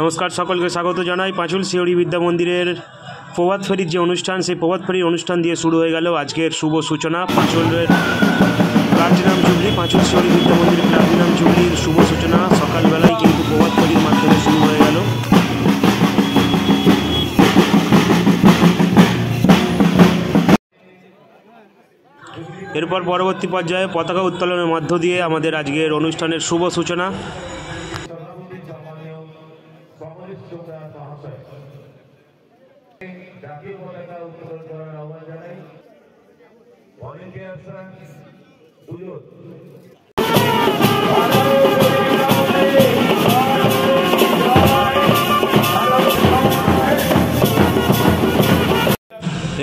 নমস্কার, সকলকে স্বাগত জানাই। পাঁচুল শিউরি বিদ্যা মন্দিরের প্রভাত ফেরির যে অনুষ্ঠান, সেই প্রভাত ফেরির অনুষ্ঠান দিয়ে শুরু হয়ে গেল আজকের শুভ সূচনা। পাঁচুলের প্লাটিনাম জুবলি, পাঁচুল শিউরি বিদ্যা মন্দিরের প্লাটিনাম জুবলির শুভ সূচনা সকালবেলায় কিন্তু প্রভাত ফেরির মাধ্যমে শুরু হয়ে গেল। এরপর পরবর্তী পর্যায়ে পতাকা উত্তোলনের মধ্য দিয়ে আমাদের আজকের অনুষ্ঠানের শুভ সূচনা।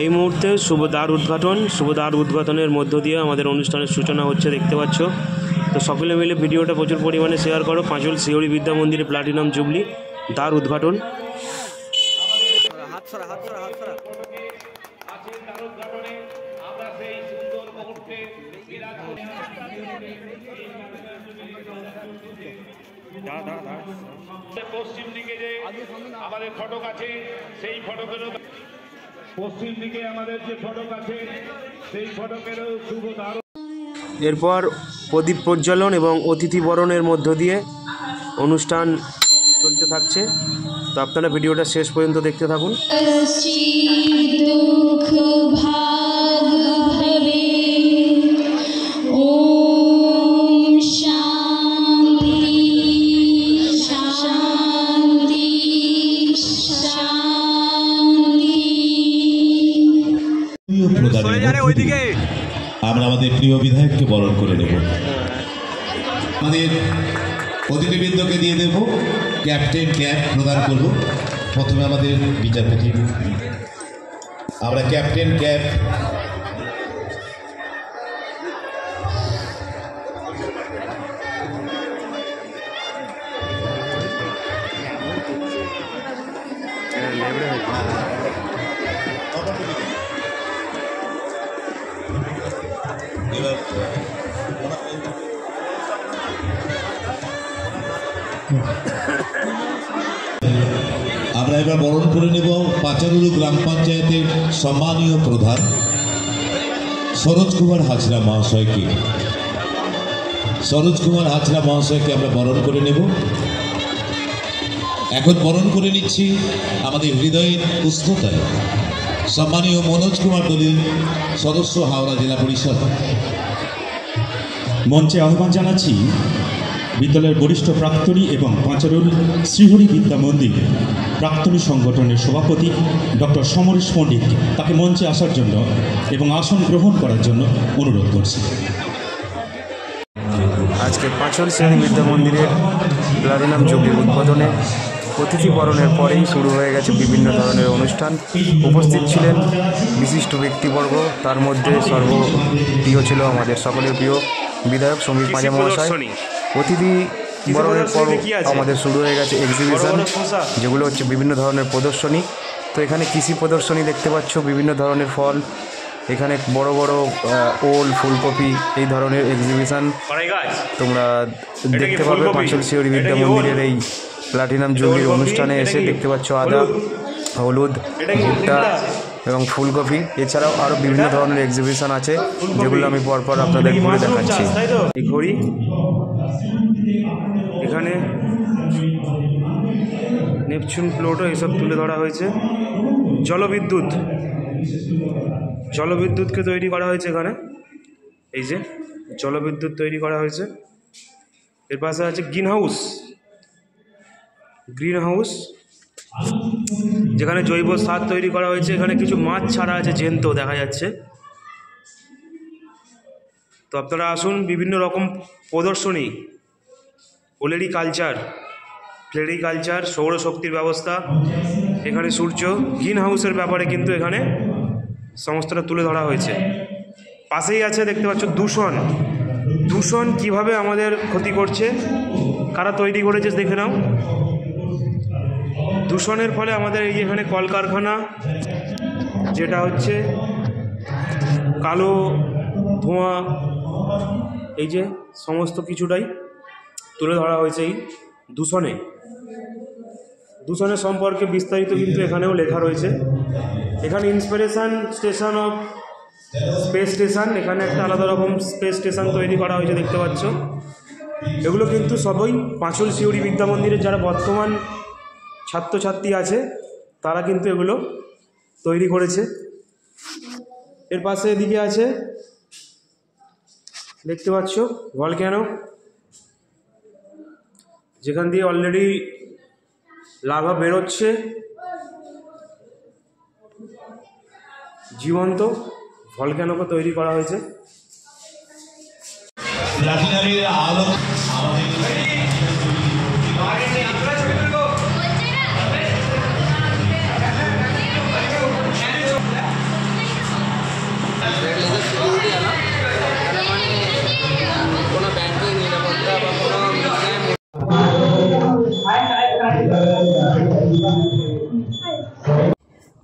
এই মুহূর্তে শুভ দ্বার উদ্ঘাটনের মধ্য দিয়ে আমাদের অনুষ্ঠানের সূচনা হচ্ছে, দেখতে পাচ্ছ। তো সকলে মিলে ভিডিওটা প্রচুর পরিমাণে শেয়ার করো। পাঁচুল শিউরি বিদ্যা মন্দিরে প্লাটিনাম জুবলি দ্বার উদ্ঘাটন। পশ্চিম দিকে যে আমাদের ফটক আছে, সেই ফটকের পশ্চিম দিকে আমাদের যে ফটক আছে, সেই ফটকেরও শুভ দ্বার। এরপর প্রদীপ প্রজ্বলন এবং অতিথি বরণের মধ্য দিয়ে অনুষ্ঠান চলতে থাকছে। তো আপনারা ভিডিওটা শেষ পর্যন্ত দেখতে থাকুন। আমরা আমাদের প্রিয় বিধায়ককে বরণ করে নেব। আমাদের অতিথিবৃন্দকে দিয়ে দেব ক্যাপ্টেন ক্যাপ প্রদান করব। প্রথমে আমাদের বিচারপতি, আমরা ক্যাপ্টেন ক্যাপ আমরা এবার বরণ করে নেব পাচারুল গ্রাম পঞ্চায়েতের সম্মানীয় প্রধান সরোজ কুমার হাজরা মহাশয়কে। আমরা বরণ করে নেব। এখন বরণ করে নিচ্ছি আমাদের হৃদয়ের উষ্ণতায় সম্মানীয় মনোজ কুমার দলিল, সদস্য, হাওড়া জেলা পরিষদ। মঞ্চে আহ্বান জানাচ্ছি বিদ্যালয়ের বরিষ্ঠ প্রাক্তনী এবং পাঁচারুল শ্রীহরি বিদ্যা মন্দির প্রাক্তনী সংগঠনের সভাপতি ডক্টর সমরেশ পণ্ডিত, তাকে মঞ্চে আসার জন্য এবং আসন গ্রহণ করার জন্য অনুরোধ করছি। আজকে পাঁচুল শিউরি বিদ্যা মন্দিরের প্লাটিনাম জুবলি উদ্বোধনে অতিথি বরণের পরেই শুরু হয়ে গেছে বিভিন্ন ধরনের অনুষ্ঠান। উপস্থিত ছিলেন বিশিষ্ট ব্যক্তিবর্গ, তার মধ্যে সর্বপ্রিয় ছিল আমাদের সকলের প্রিয় বিধায়ক সমীর পাঁজা মহাশয়। অতিথি বরণের পর আমাদের শুরু হয়ে গেছে এক্সিবিশন, যেগুলো হচ্ছে বিভিন্ন ধরনের প্রদর্শনী। তো এখানে কৃষি প্রদর্শনী দেখতে পাচ্ছ, বিভিন্ন ধরনের ফল, এখানে বড় বড় ওল, ফুলকপি, এই ধরনের এক্সিবিশন তোমরা দেখতে পাবে পাঁচুল শিউরি বিদ্যা মন্দিরের এই প্লাটিনাম জুবলির অনুষ্ঠানে এসে। দেখতে পাচ্ছ আদা, হলুদ, ভুট্টা এবং ফুলকপি, এছাড়াও আরও বিভিন্ন ধরনের এক্সিবিশন আছে, যেগুলো আমি পরপর আপনাদের ঘুরে দেখাচ্ছি। এই ঘড়ি, এখানে নেপচুন, প্লুটো এসব তুলে ধরা হয়েছে। জলবিদ্যুৎকে তৈরি করা হয়েছে এখানে, এই যে জলবিদ্যুৎ তৈরি করা হয়েছে। এর পাশে আছে গ্রিন হাউস, যেখানে জৈব সার তৈরি করা হয়েছে। এখানে কিছু মাছ ছাড়া আছে, জ্যান্ত দেখা যাচ্ছে। তো আপনারা আসুন, বিভিন্ন রকম প্রদর্শনী, ফ্লেরিকালচার, সৌরশক্তির ব্যবস্থা, এখানে সূর্য, গ্রিন হাউসের ব্যাপারে কিন্তু এখানে সমস্তটা তুলে ধরা হয়েছে। পাশেই আছে দেখতে পাচ্ছ দূষণ কিভাবে আমাদের ক্ষতি করছে, কারা তৈরি করেছে দেখে নাও। দূষণের ফলে আমাদের এই এখানে কলকারখানা, যেটা হচ্ছে কালো ধোঁয়া, এই যে সমস্ত কিছুটাই তুলে ধরা হয়েছে এই দূষণে। দূষণের সম্পর্কে বিস্তারিত কিন্তু এখানেও লেখা রয়েছে। এখানে inspiration station of speech station, এখানে একটা আলাদা রকম স্পেস স্টেশন তৈরি করা হয়েছে দেখতে পাচ্ছ। এগুলো কিন্তু সবই পাঁচল সিউড়ি বিদ্যা মন্দিরের যারা বর্তমান ছাত্রছাত্রী আছে তারা কিন্তু এগুলো তৈরি করেছে। এর পাশে এদিকে আছে দেখতে পাচ্ছ ভলক্যানো, যেখান দিয়ে অলরেডি লাভা বেরোচ্ছে, জীবন্ত ভলক্যানোকে তৈরি করা হয়েছে। প্লাটিনামের আলো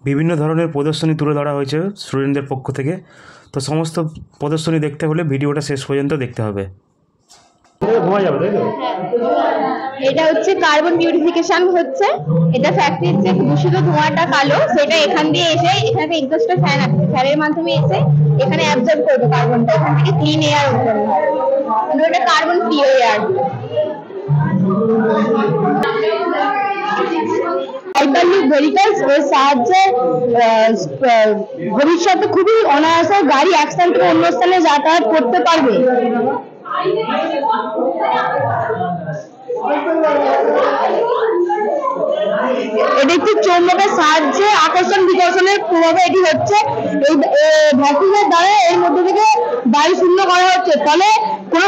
বিভিন্ন ধরনের প্রদর্শনী তুলে ধরা হয়েছে স্টুডেন্টদের পক্ষ থেকে। তো সমস্ত প্রদর্শনী দেখতে হলে ভিডিওটা শেষ পর্যন্ত দেখতে হবে। এটা হচ্ছে কার্বন পিউরিফিকেশন হচ্ছে, এটা ফ্যাক্টরির যে দূষিত ধোঁয়াটা কালো সেটা এখান দিয়ে এসে এখানে এক্সস্টার ফ্যান আছে, ফ্যানের মাধ্যমে এসে এখানে অ্যাবজর্ব করবে কার্বনটা, এখান থেকে ক্লিন এয়ার উৎপন্ন হয়, এটা carbon free air. Hyperloop vehicles এর সাহায্যে ভবিষ্যতে খুবই অনায়াসে গাড়ি এক স্থান থেকে অন্য স্থানে যাতায়াত করতে পারবে। এটা একটি চৌম্বকের সাহায্যে আকর্ষণ বিকর্ষণের প্রভাবে এটি হচ্ছে। এই ভ্যাকুয়ামের দ্বারা এর মধ্যে থেকে বায়ু শূন্য করা হচ্ছে, ফলে কোনো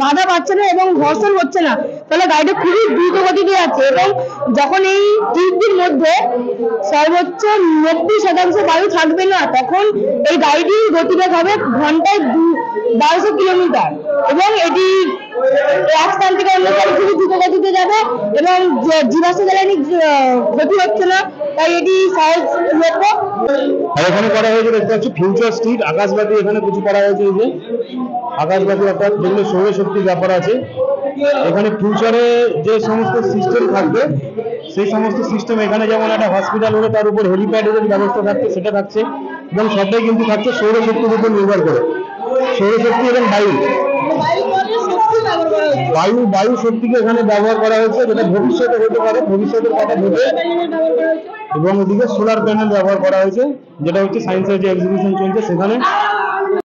বাধা পাচ্ছে না এবং ঘর্ষণ হচ্ছে না, ফলে গাড়িটা খুবই দ্রুত গতিতে যাচ্ছে। এবং যখন এই টিউবটির মধ্যে সর্বোচ্চ 90% বায়ু থাকবে না, তখন এই গাড়িটির গতিবেগ হবে ঘন্টায় 1200 কিলোমিটার, এবং এটি এক স্থান থেকে অন্য স্থানে খুবই দ্রুত গতিতে যাবে এবং জীবাশ্ম জ্বালানি ক্ষতি হচ্ছে না, তাই এটি সহজলভ্য। আর এখানে করা হয়েছে দেখতে পাচ্ছি ফিউচার স্ট্রিট, আকাশবাতি এখানে কিছু করা হয়েছে। এই যে আকাশবাতি অর্থাৎ যেগুলো সৌরশক্তির ব্যাপার আছে, এখানে ফিউচারে যে সমস্ত সিস্টেম থাকবে সেই সমস্ত সিস্টেম এখানে, যেমন একটা হসপিটাল হলে তার উপর হেলিপ্যাডের ব্যবস্থা থাকছে সেটা থাকছে, এবং সবটাই কিন্তু থাকছে সৌরশক্তির উপর নির্ভর করে। সৌরশক্তি এবং বায়ু শক্তিকে এখানে ব্যবহার করা হয়েছে, যেটা ভবিষ্যতে হতে পারে, ভবিষ্যতের কথা ভেবে। এবং ওদিকে সোলার প্যানেল ব্যবহার করা হয়েছে, যেটা হচ্ছে সায়েন্সের যে এক্সিবিশন চলছে সেখানে